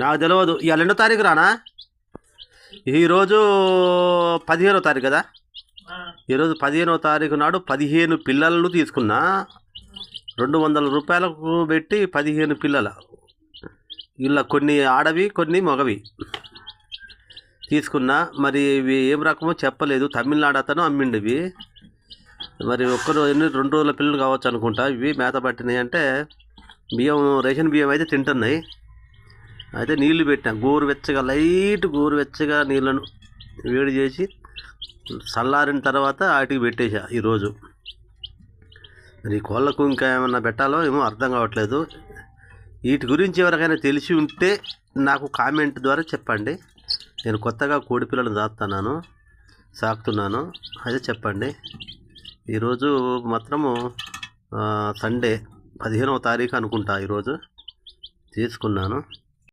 నాకు తెలియదు. ఇవాళ 2వ తారీఖు రానా? ఈరోజు 15వ తారీఖు కదా. ఈరోజు 15వ తారీఖు నాడు 15 పిల్లలను తీసుకున్నా. 200 రూపాయలకు పెట్టి 15 పిల్లల ఇలా కొన్ని ఆడవి కొన్ని మగవి తీసుకున్నా. మరి ఇవి ఏం రకమో చెప్పలేదు. తమిళనాడు అతను అమ్మిండు ఇవి. మరి 2 రోజుల పిల్లలు కావచ్చు అనుకుంటా. ఇవి మేత పట్టినాయి అంటే బియ్యం, రేషన్ బియ్యం అయితే తింటున్నాయి. అయితే నీళ్లు పెట్టినా గోరువెచ్చగా, లైట్ గోరువెచ్చగా నీళ్ళను వేడి చేసి చల్లారిన తర్వాత వాటికి పెట్టేసా ఈరోజు. మరి కోళ్ళకు ఇంకా ఏమన్నా పెట్టాలో ఏమో అర్థం కావట్లేదు. వీటి గురించి ఎవరికైనా తెలిసి ఉంటే నాకు కామెంట్ ద్వారా చెప్పండి. నేను కొత్తగా కోడి పిల్లలను సాకుతున్నాను. అదే చెప్పండి. ఈరోజు మాత్రము సండే 15వ తారీఖు అనుకుంటా ఈరోజు తీసుకున్నాను.